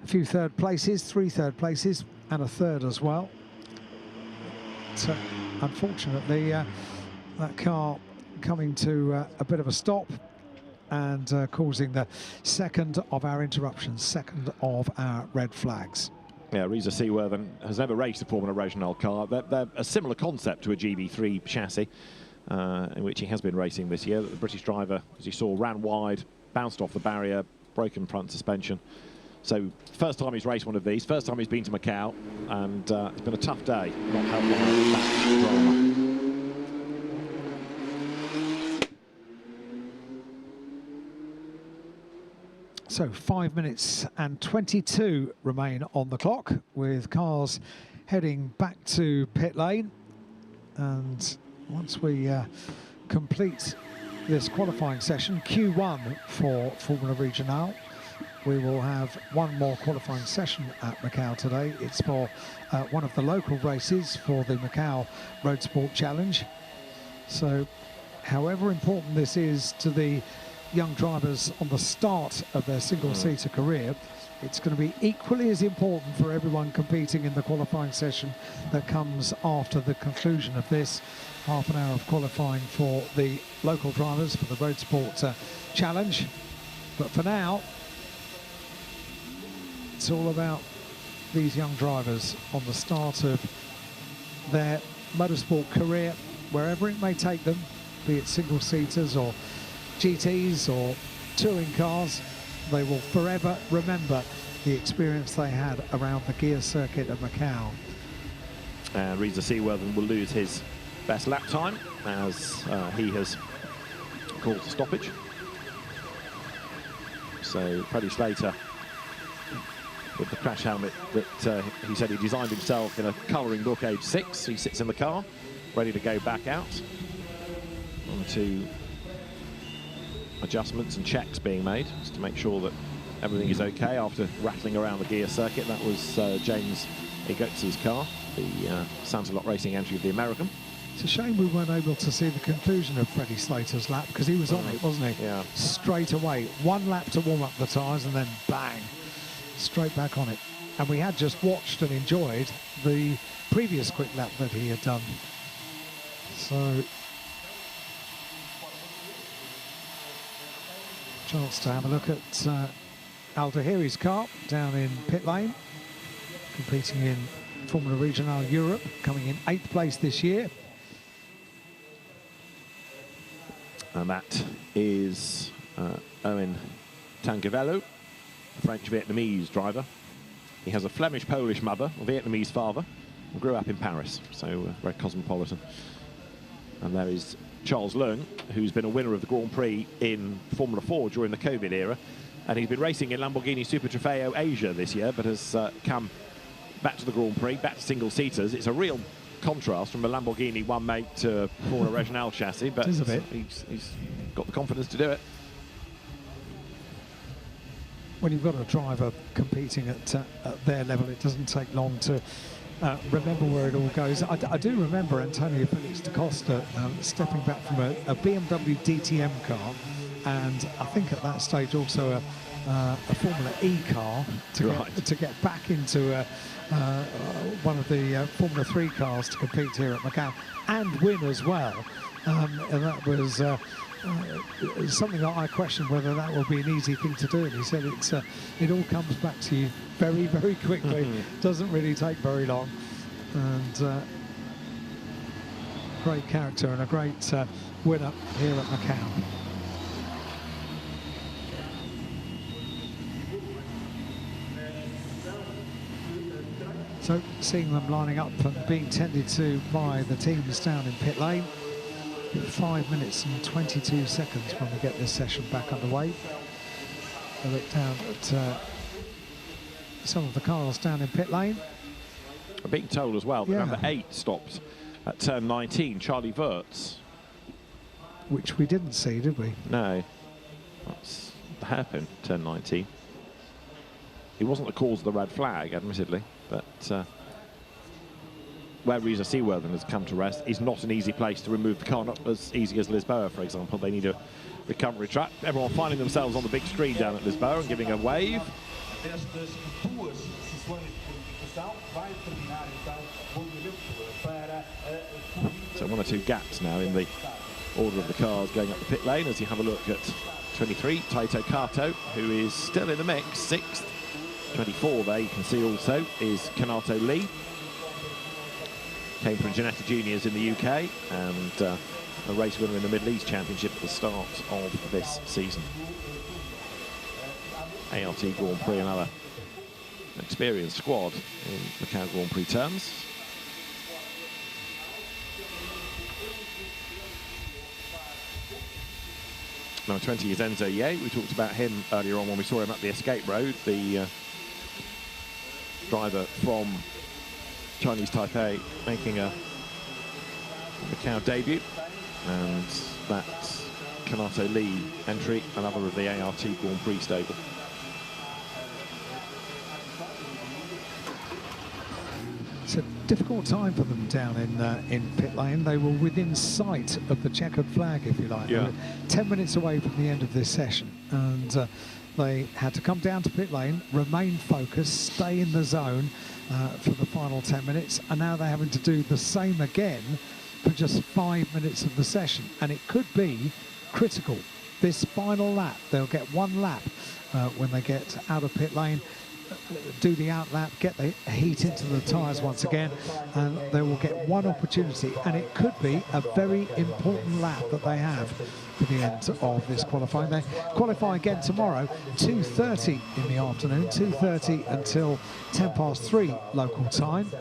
a few third places, 3 third places and a third as well. So unfortunately that car coming to a bit of a stop and causing the second of our interruptions, second of our red flags. Yeah, Reza Seaworthen has never raced a Formula Regional car. They're a similar concept to a GB3 chassis, in which he has been racing this year. The British driver, as you saw, ran wide, bounced off the barrier, broken front suspension. So first time he's raced one of these, first time he's been to Macau, and it's been a tough day, not helped by that drama. So 5 minutes and 22 remain on the clock, with cars heading back to pit lane. And once we complete this qualifying session, Q1 for Formula Regional, we will have one more qualifying session at Macau today. It's for one of the local races for the Macau Road Sport Challenge. So however important this is to the young drivers on the start of their single-seater career, it's going to be equally as important for everyone competing in the qualifying session that comes after the conclusion of this half an hour of qualifying for the local drivers for the Road Sport Challenge. But for now, it's all about these young drivers on the start of their motorsport career, wherever it may take them, be it single-seaters or GTs or touring cars. They will forever remember the experience they had around the Guia Circuit at Macau. Reza Seaworthen will lose his best lap time as he has caused a stoppage. So Freddie Slater, with the crash helmet that he said he designed himself in a colouring book age 6, he sits in the car ready to go back out. One or two adjustments and checks being made just to make sure that everything is okay after rattling around the Guia Circuit. That was James Egotz's car, the Sansalot Racing entry of the American. It's a shame we weren't able to see the conclusion of Freddie Slater's lap, because he was on it, wasn't he? Yeah. Straight away. One lap to warm up the tyres and then bang, straight back on it. And we had just watched and enjoyed the previous quick lap that he had done. So, chance to have a look at Al Dahiri's car down in pit lane, competing in Formula Regional Europe, coming in 8th place this year. And that is Owen Tangavello, a French-Vietnamese driver. He has a Flemish-Polish mother, a Vietnamese father, and grew up in Paris, so very cosmopolitan. And there is Charles Leung, who's been a winner of the Grand Prix in Formula 4 during the COVID era. And he's been racing in Lamborghini Super Trofeo Asia this year, but has come back to the Grand Prix, back to single-seaters. It's a real contrast from a Lamborghini one-make to a Formula Regional chassis, but it is a bit. He's got the confidence to do it. When you've got a driver competing at their level, it doesn't take long to remember where it all goes. I do remember Antonio Felix da Costa stepping back from a BMW DTM car, and I think at that stage also a Formula E car to get back into one of the Formula 3 cars to compete here at Macau and win as well. And that was something that I questioned whether that will be an easy thing to do. And he said it all comes back to you very, very quickly. Doesn't really take very long. And great character and a great winner here at Macau. So seeing them lining up and being tended to by the teams down in pit lane. 5 minutes and 22 seconds when we get this session back underway. I look down at some of the cars down in pit lane. I'm being told as well that number 8 stopped at turn 19, Charlie Wirtz. Which we didn't see, did we? No, that's the hairpin, turn 19. He wasn't the cause of the red flag, admittedly, but where Reza Seaworthen has come to rest is not an easy place to remove the car, not as easy as Lisboa, for example. They need a recovery track. Everyone finding themselves on the big screen down at Lisboa and giving a wave. So 1 or 2 gaps now in the order of the cars going up the pit lane as you have a look at 23, Taito Kato, who is still in the mix, 6th. 24 there, you can see also, is Kanato Lee. Came from Ginetta Juniors in the UK and a race winner in the Middle East Championship at the start of this season. ART Grand Prix, another experienced squad in Macau Grand Prix terms. Number 20 is Enzo Ye. We talked about him earlier on when we saw him at the escape road. The driver from Chinese Taipei making a Macau debut, and that's Kanato Lee entry, another of the ART Grand Prix stable. It's a difficult time for them down in pit lane. They were within sight of the checkered flag, if you like. Yeah. They were 10 minutes away from the end of this session, and they had to come down to pit lane, remain focused, stay in the zone for the final 10 minutes, and now they're having to do the same again for just 5 minutes of the session, and it could be critical. This final lap, they'll get 1 lap when they get out of pit lane, do the out lap, get the heat into the tyres once again, and they will get 1 opportunity, and it could be a very important lap that they have for the end of this qualifying. They qualify again tomorrow, 2:30 in the afternoon, 2:30 until 3:10 local time,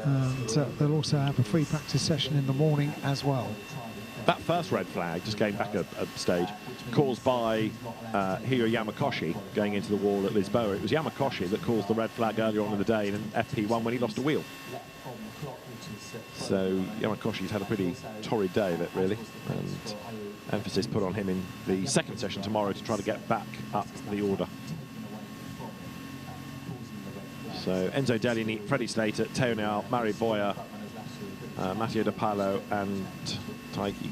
and they'll also have a free practice session in the morning as well. That first red flag, just going back a stage, caused by Hiro Yamakoshi going into the wall at Lisboa. It was Yamakoshi that caused the red flag earlier on in the day in FP1 when he lost a wheel. So Yamakoshi's had a pretty torrid day of it, really, and emphasis put on him in the second session tomorrow to try to get back up the order. So Enzo Dellini, Freddie Slater, Teo Nial, Mari Boyer, Matteo De Palo and Taiki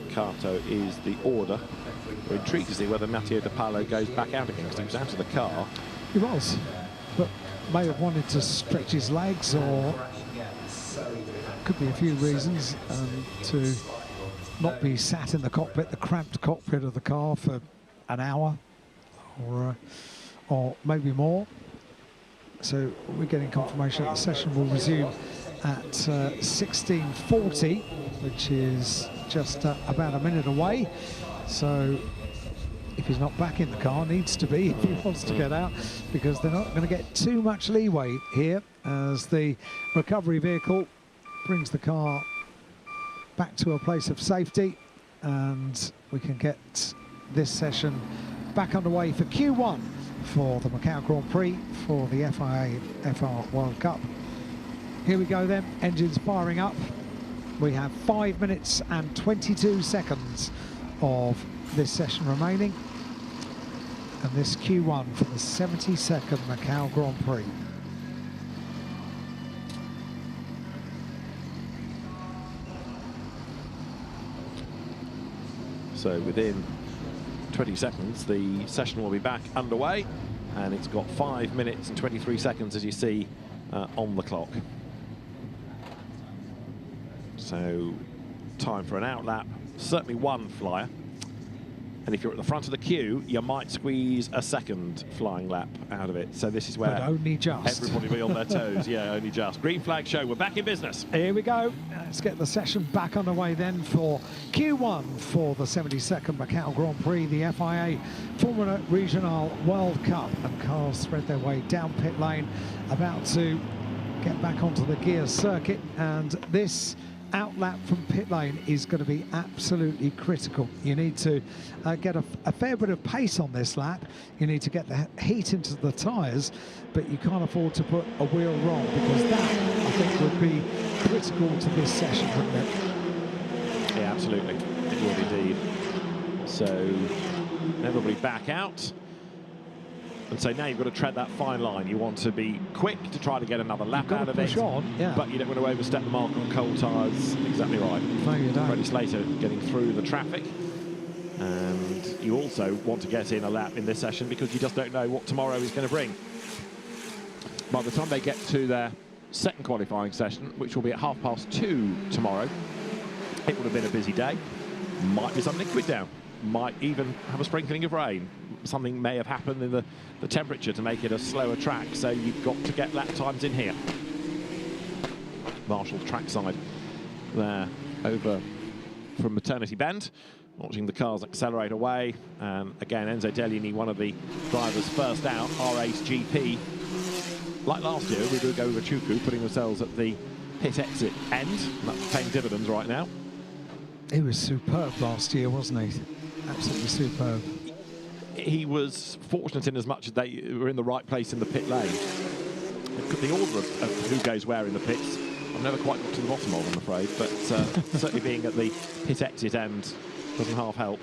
Kato is the order. We're intrigued to see whether Matteo De Palo goes back out again, because he was out of the car. He was, but may have wanted to stretch his legs, or could be a few reasons, to not be sat in the cockpit, the cramped cockpit of the car for an hour or maybe more. So we're getting confirmation that the session will resume at 16:40, which is just about a minute away. So if he's not back in the car, needs to be if he wants to get out, because they're not going to get too much leeway here as the recovery vehicle brings the car back to a place of safety, and we can get this session back underway for Q1 for the Macau Grand Prix for the FIA FR World Cup. Here we go then, engines firing up. We have 5 minutes and 22 seconds of this session remaining. And this Q1 for the 72nd Macau Grand Prix. So within 20 seconds, the session will be back underway, and it's got 5 minutes and 23 seconds, as you see, on the clock. So time for an outlap, certainly one flyer. And if you're at the front of the queue, you might squeeze a second flying lap out of it. So this is where but only just. Everybody will be on their toes. Yeah, only just. Green flag show, we're back in business. Here we go. Let's get the session back underway then for Q1 for the 72nd Macau Grand Prix, the FIA Formula Regional World Cup. And cars thread their way down pit lane, about to get back onto the Guia Circuit. And this outlap from pit lane is going to be absolutely critical. You need to get a fair bit of pace on this lap. You need to get the heat into the tyres, but you can't afford to put a wheel wrong, because that, I think, would be critical to this session, wouldn't it? Yeah, absolutely. It would indeed. So everybody back out. And so now you've got to tread that fine line. You want to be quick to try to get another lap out of it, yeah. But you don't want to overstep the mark on cold tyres. Exactly right. No, you don't. Freddie Slater getting through the traffic. And you also want to get in a lap in this session, because you just don't know what tomorrow is going to bring. By the time they get to their second qualifying session, which will be at 2:30 tomorrow, it would have been a busy day. Might be some liquid down. Might even have a sprinkling of rain. Something may have happened in the temperature to make it a slower track, so you've got to get lap times in here. Marshall trackside there over from Maternity Bend, watching the cars accelerate away. Again, Enzo Deliani, one of the drivers first out, R8 GP. Like last year, we do go with Chuku, putting themselves at the pit exit end, and that's paying dividends right now. He was superb last year, wasn't he? Absolutely superb. He was fortunate in as much as they were in the right place in the pit lane. The order of who goes where in the pits, I've never quite got to the bottom of, I'm afraid, but certainly being at the pit exit end doesn't half help.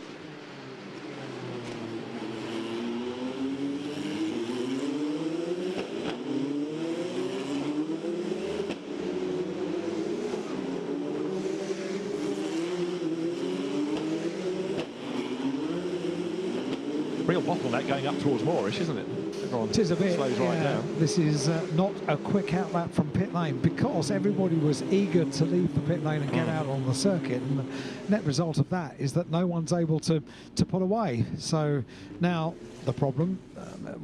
Real bottleneck going up towards Moorish, isn't it? It is a bit. Slows right down. This is not a quick outlap from pit lane, because everybody was eager to leave the pit lane and get out on the circuit, and the net result of that is that no one's able to pull away. So now the problem,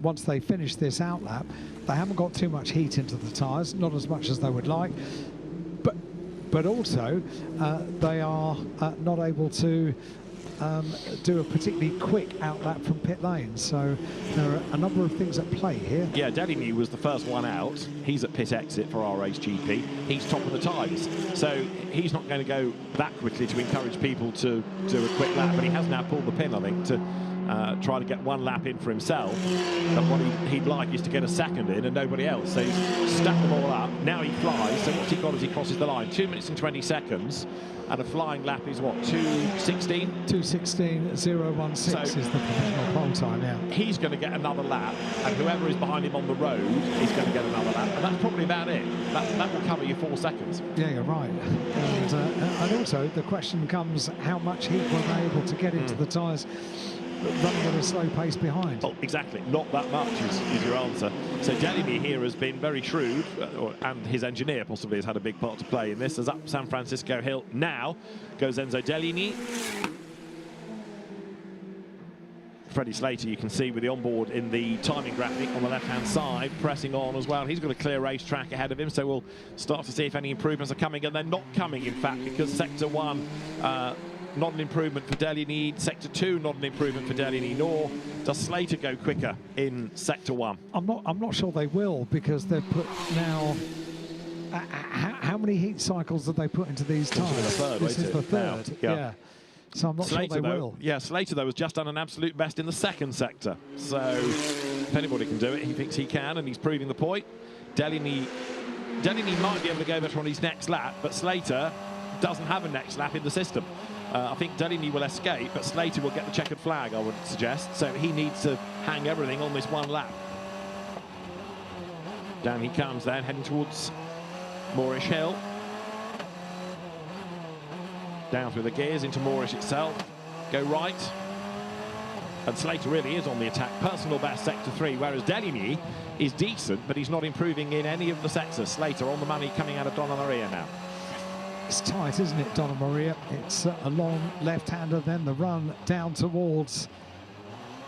once they finish this outlap, they haven't got too much heat into the tyres, not as much as they would like, but also they are not able to do a particularly quick outlap from pit lane. So there are a number of things at play here. Yeah, Deliani was the first one out. He's at pit exit for RHGP. He's top of the times. So he's not going to go that quickly to encourage people to do a quick lap, but he has now pulled the pin, I think, to try to get one lap in for himself. But what he'd like is to get a second in and nobody else. So he's stacked them all up. Now he flies. So what's he got as he crosses the line? 2 minutes and 20 seconds. And a flying lap is what, 2:16? 2:16.016 is the professional pole time, yeah. He's going to get another lap, and whoever is behind him on the road is going to get another lap. And that's probably about it. That will cover your 4 seconds. Yeah, you're right. And also, the question comes, how much heat were they able to get into the tyres running at a slow pace behind? Well, exactly. Not that much is your answer. So Deliani here has been very shrewd, and his engineer possibly has had a big part to play in this. As up San Francisco Hill now goes Enzo Deliani. Freddie Slater, you can see with the onboard in the timing graphic on the left-hand side, pressing on as well. He's got a clear racetrack ahead of him, so we'll start to see if any improvements are coming, and they're not coming, in fact, because Sector 1 not an improvement for Deliani. Sector 2, not an improvement for Deliani, nor does Slater go quicker in Sector 1. I'm not sure they will, because they've put now... how many heat cycles have they put into these tyres? This is the third. This is the third, yeah. So I'm not sure they will. Yeah, Slater, though, has just done an absolute best in the second sector. So if anybody can do it, he thinks he can, and he's proving the point. Delaney might be able to go better on his next lap, but Slater doesn't have a next lap in the system. I think Delaney will escape, but Slater will get the checkered flag, I would suggest. So he needs to hang everything on this one lap. Down he comes then, heading towards Moorish Hill. Down through the gears into Moorish itself. Go right. And Slater really is on the attack. Personal best sector 3, whereas Delaney is decent, but he's not improving in any of the sectors. Slater on the money coming out of Donna Maria now. It's tight, isn't it, Donna Maria? It's a long left-hander, then the run down towards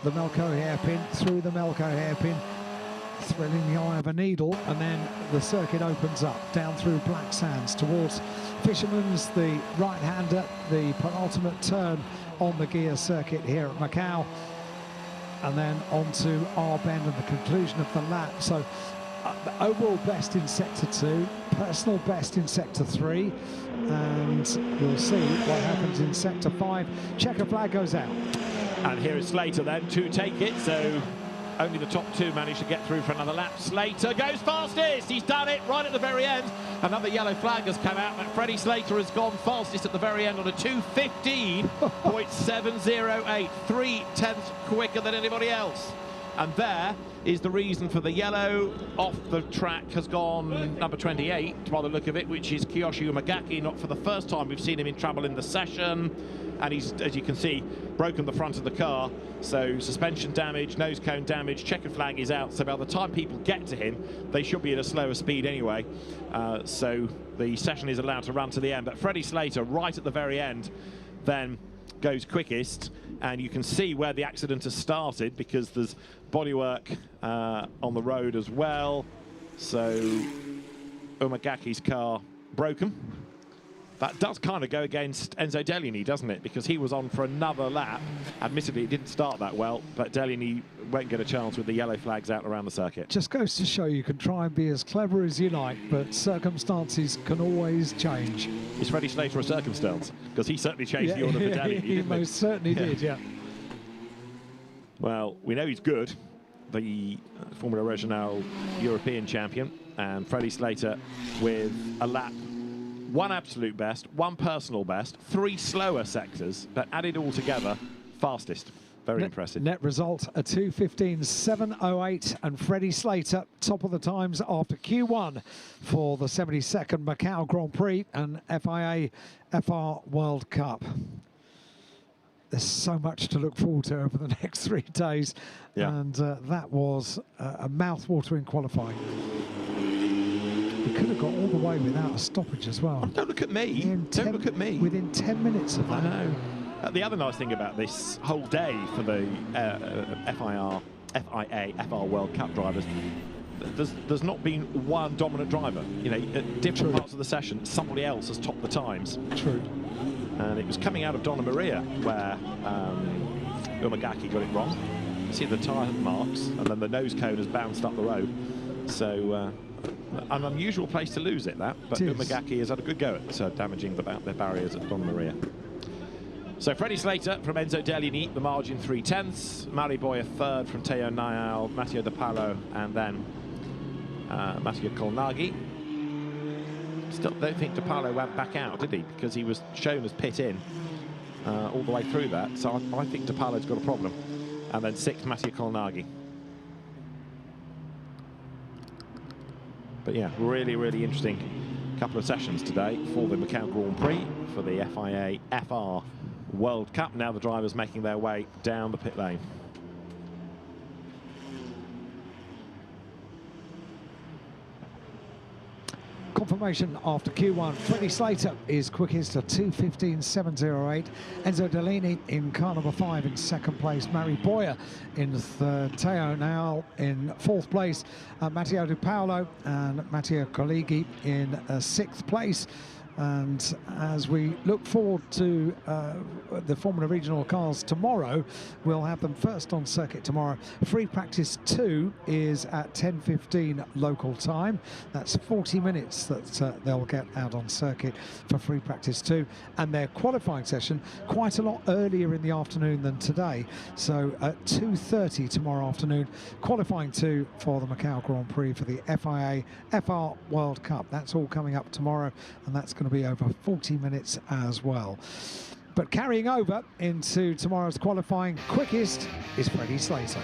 the Macau hairpin, through the Macau hairpin, thrilling the eye of a needle, and then the circuit opens up, down through Black Sands towards Fisherman's, the right-hander, the penultimate turn on the Guia Circuit here at Macau, and then on to our bend and the conclusion of the lap. So overall best in sector 2, personal best in sector 3, and we'll see what happens in sector 5. Checker flag goes out. And here is Slater then to take it, so only the top 2 managed to get through for another lap. Slater goes fastest, he's done it right at the very end. Another yellow flag has come out, but Freddie Slater has gone fastest at the very end on a 2:15.708, 3/10 quicker than anybody else. And there is the reason for the yellow. Off the track has gone number 28, by the look of it, which is Kiyoshi Umagaki. Not for the first time we've seen him in trouble in the session. And he's, as you can see, broken the front of the car. So suspension damage, nose cone damage, checkered flag is out. So by the time people get to him, they should be at a slower speed anyway. So the session is allowed to run to the end. But Freddie Slater, right at the very end, then goes quickest. And you can see where the accident has started, because there's bodywork on the road as well. So Umagaki's car broken. That does kind of go against Enzo Delaney, doesn't it? Because he was on for another lap. Admittedly, it didn't start that well, but Delaney won't get a chance with the yellow flags out around the circuit. Just goes to show you can try and be as clever as you like, but circumstances can always change. Is Freddie Slater a circumstance? Because he certainly changed the order for Delaney. He most certainly did, yeah. Well, we know he's good. The Formula Regional European champion, and Freddie Slater with a lap, 1 absolute best, 1 personal best, 3 slower sectors, but added all together, fastest. Very impressive. Net result, a 2:15.708, and Freddie Slater, top of the times after Q1 for the 72nd Macau Grand Prix and FIA FR World Cup. There's so much to look forward to over the next 3 days, and that was a mouth-watering qualifying. He could have got all the way without a stoppage as well. Oh, don't look at me. Don't look at me. Within 10 minutes of that. I know. The other nice thing about this whole day for the FIA FR World Cup drivers, there's not been one dominant driver. You know, at different parts of the session, somebody else has topped the times. True. And it was coming out of Donna Maria where Umagaki got it wrong. You see the tyre marks, and then the nose cone has bounced up the road. So an unusual place to lose it, that. But Umagaki has had a good go at damaging the barriers at Donna Maria. So Freddie Slater from Enzo Delaney, the margin 3/10. Mari Boya 3rd from Teo Niall, Matteo De Palo, and then Matteo Colnaghi. Still don't think De Palo went back out, did he? Because he was shown as pit in all the way through that. So I think De Palo's got a problem. And then 6th, Matteo Colnaghi. But yeah, really, really interesting couple of sessions today for the Macau Grand Prix, for the FIA FR World Cup. Now the drivers making their way down the pit lane. Confirmation after Q1, Freddie Slater is quickest at 2:15.708. Enzo Delaney in car number 5 in 2nd place. Mari Boya in 3rd. Teo Niall in 4th place. Matteo De Paolo and Matteo Colnaghi in 6th place. And as we look forward to the Formula Regional cars tomorrow, we'll have them first on circuit tomorrow. Free practice 2 is at 10:15 local time. That's 40 minutes that they'll get out on circuit for free practice 2. And their qualifying session quite a lot earlier in the afternoon than today. So at 2:30 tomorrow afternoon, qualifying 2 for the Macau Grand Prix for the FIA FR World Cup. That's all coming up tomorrow, and that's going to be over 40 minutes as well. But carrying over into tomorrow's qualifying, quickest is Freddie Slater.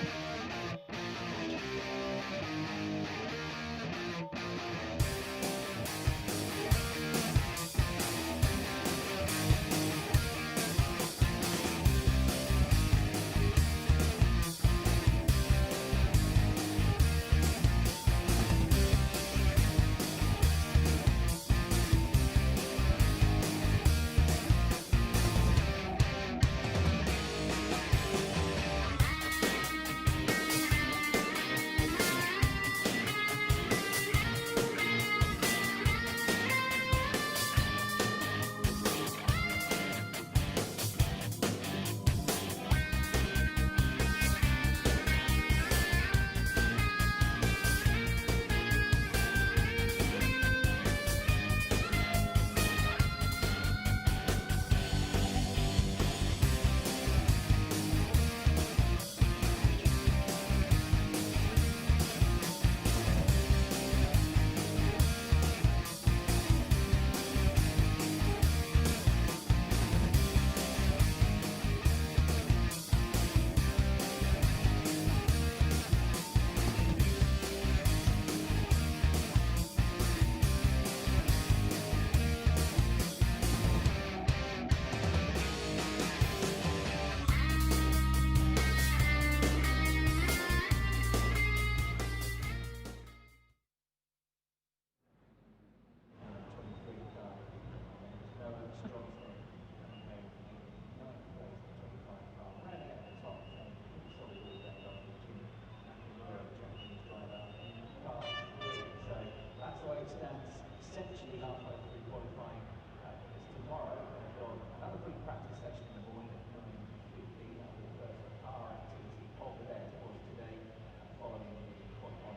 Essentially halfway through qualifying, because tomorrow they've got another free practice session